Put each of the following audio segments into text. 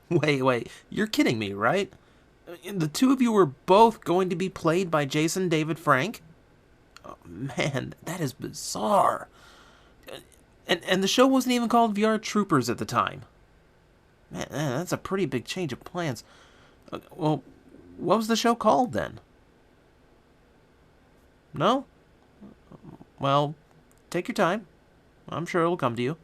Wait, you're kidding me, right? The two of you were both going to be played by Jason David Frank? Oh, man, that is bizarre. And the show wasn't even called VR Troopers at the time. Man, that's a pretty big change of plans. Well, what was the show called then? No? Well, take your time. I'm sure it'll come to you.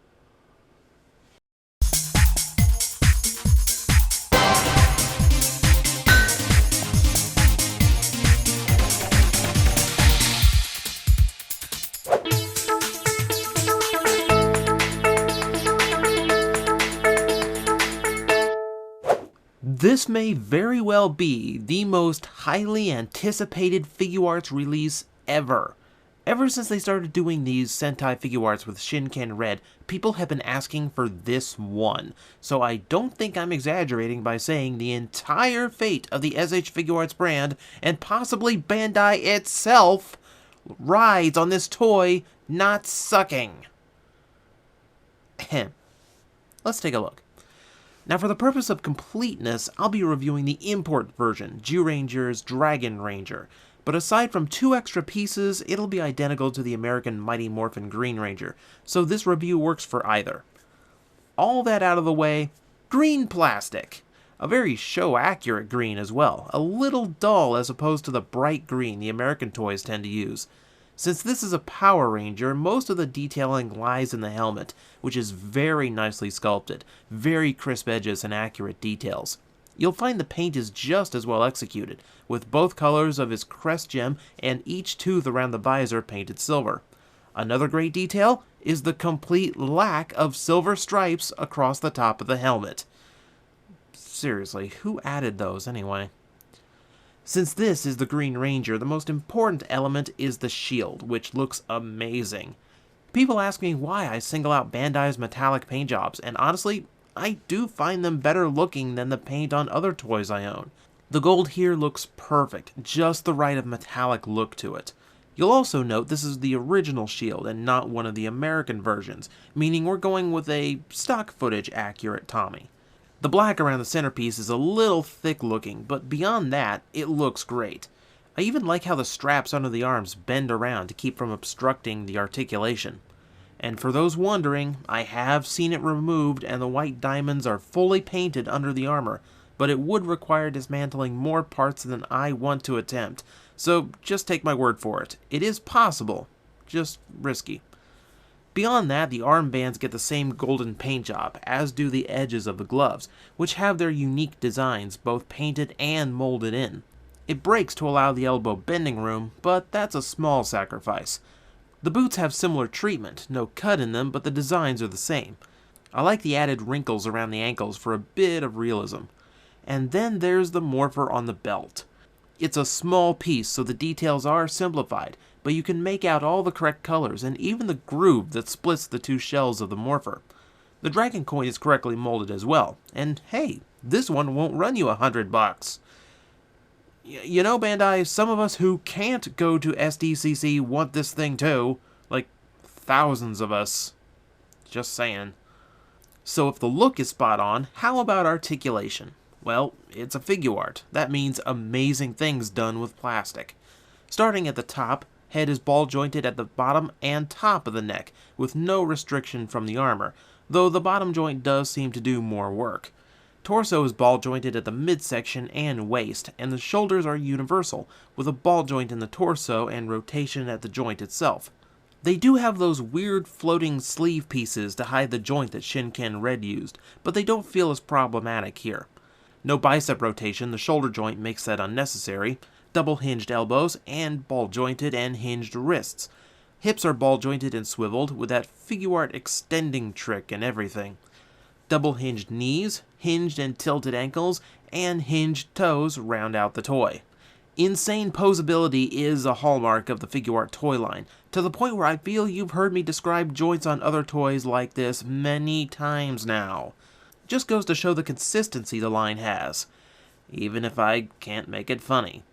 This may very well be the most highly anticipated Figuarts release ever. Ever since they started doing these Sentai Figuarts with Shinken Red, people have been asking for this one. So I don't think I'm exaggerating by saying the entire fate of the SH Figuarts brand, and possibly Bandai itself, rides on this toy not sucking. Let's take a look. Now, for the purpose of completeness, I'll be reviewing the import version, Zyuranger's Dragon Ranger. But aside from 2 extra pieces, it'll be identical to the American Mighty Morphin Green Ranger, so this review works for either. All that out of the way, green plastic. A very show-accurate green as well, a little dull as opposed to the bright green the American toys tend to use. Since this is a Power Ranger, most of the detailing lies in the helmet, which is very nicely sculpted, very crisp edges and accurate details. You'll find the paint is just as well executed, with both colors of his crest gem and each tooth around the visor painted silver. Another great detail is the complete lack of silver stripes across the top of the helmet. Seriously, who added those anyway? Since this is the Green Ranger, the most important element is the shield, which looks amazing. People ask me why I single out Bandai's metallic paint jobs, and honestly, I do find them better looking than the paint on other toys I own. The gold here looks perfect, just the right of metallic look to it. You'll also note this is the original shield and not one of the American versions, meaning we're going with a stock footage accurate Tommy. The black around the centerpiece is a little thick looking, but beyond that, it looks great. I even like how the straps under the arms bend around to keep from obstructing the articulation. And for those wondering, I have seen it removed and the white diamonds are fully painted under the armor, but it would require dismantling more parts than I want to attempt, so just take my word for it. It is possible, just risky. Beyond that, the armbands get the same golden paint job, as do the edges of the gloves, which have their unique designs both painted and molded in. It breaks to allow the elbow bending room, but that's a small sacrifice. The boots have similar treatment, no cut in them, but the designs are the same. I like the added wrinkles around the ankles for a bit of realism. And then there's the morpher on the belt. It's a small piece, so the details are simplified, but you can make out all the correct colors and even the groove that splits the 2 shells of the morpher. The dragon coin is correctly molded as well, and hey, this one won't run you $100. You know, Bandai, some of us who can't go to SDCC want this thing too. Like, thousands of us. Just saying. So if the look is spot on, how about articulation? Well, it's a Figuart. That means amazing things done with plastic. Starting at the top, head is ball jointed at the bottom and top of the neck, with no restriction from the armor, though the bottom joint does seem to do more work. Torso is ball jointed at the midsection and waist, and the shoulders are universal, with a ball joint in the torso and rotation at the joint itself. They do have those weird floating sleeve pieces to hide the joint that Shinken Red used, but they don't feel as problematic here. No bicep rotation, the shoulder joint makes that unnecessary, double hinged elbows, and ball jointed and hinged wrists. Hips are ball jointed and swiveled, with that Figuart extending trick and everything. Double hinged knees, hinged and tilted ankles, and hinged toes round out the toy. Insane posability is a hallmark of the Figuart toy line, to the point where I feel you've heard me describe joints on other toys like this many times now. Just goes to show the consistency the line has, even if I can't make it funny.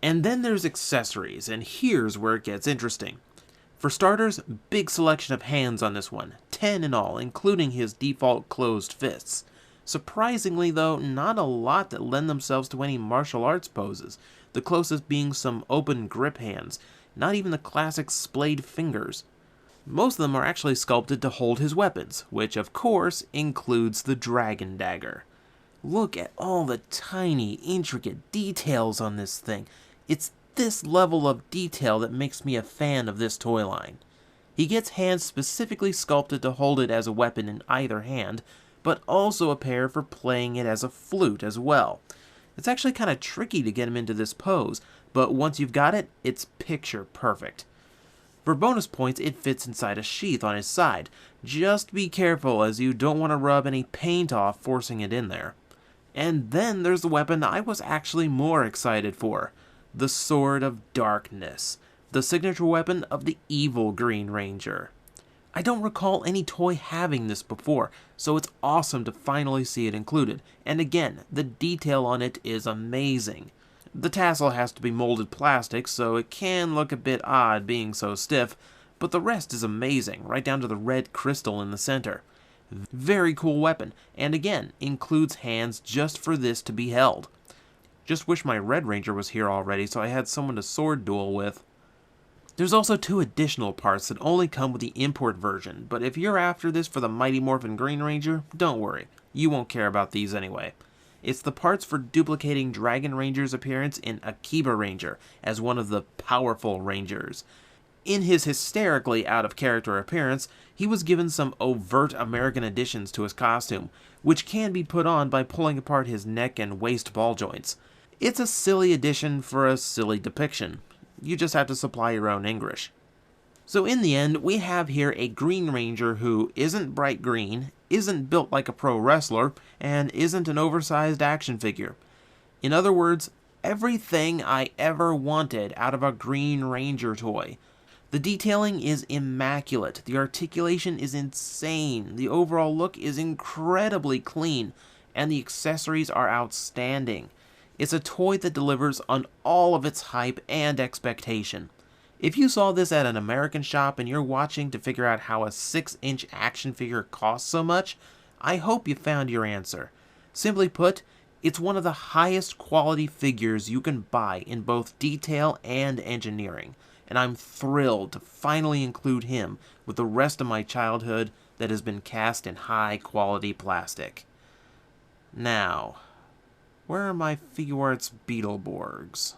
And then there's accessories, and here's where it gets interesting. For starters, big selection of hands on this one, 10 in all, including his default closed fists. Surprisingly though, not a lot that lend themselves to any martial arts poses, the closest being some open grip hands, not even the classic splayed fingers. Most of them are actually sculpted to hold his weapons, which of course includes the dragon dagger. Look at all the tiny, intricate details on this thing. It's this level of detail that makes me a fan of this toy line. He gets hands specifically sculpted to hold it as a weapon in either hand, but also a pair for playing it as a flute as well. It's actually kind of tricky to get him into this pose, but once you've got it, it's picture perfect. For bonus points, it fits inside a sheath on his side. Just be careful, as you don't want to rub any paint off forcing it in there. And then there's the weapon I was actually more excited for, the Sword of Darkness, the signature weapon of the evil Green Ranger. I don't recall any toy having this before, so it's awesome to finally see it included, and again, the detail on it is amazing. The tassel has to be molded plastic, so it can look a bit odd being so stiff, but the rest is amazing, right down to the red crystal in the center. Very cool weapon, and again, includes hands just for this to be held. Just wish my Red Ranger was here already so I had someone to sword duel with. There's also 2 additional parts that only come with the import version, but if you're after this for the Mighty Morphin Green Ranger, don't worry, you won't care about these anyway. It's the parts for duplicating Dragon Ranger's appearance in Akiba Ranger as one of the powerful Rangers. In his hysterically out-of-character appearance, he was given some overt American additions to his costume, which can be put on by pulling apart his neck and waist ball joints. It's a silly addition for a silly depiction. You just have to supply your own English. So in the end, we have here a Green Ranger who isn't bright green, isn't built like a pro wrestler, and isn't an oversized action figure. In other words, everything I ever wanted out of a Green Ranger toy. The detailing is immaculate, the articulation is insane, the overall look is incredibly clean, and the accessories are outstanding. It's a toy that delivers on all of its hype and expectation. If you saw this at an American shop and you're watching to figure out how a 6-inch action figure costs so much, I hope you found your answer. Simply put, it's one of the highest quality figures you can buy in both detail and engineering, and I'm thrilled to finally include him with the rest of my childhood that has been cast in high quality plastic. Now, where are my Figuarts Beetleborgs?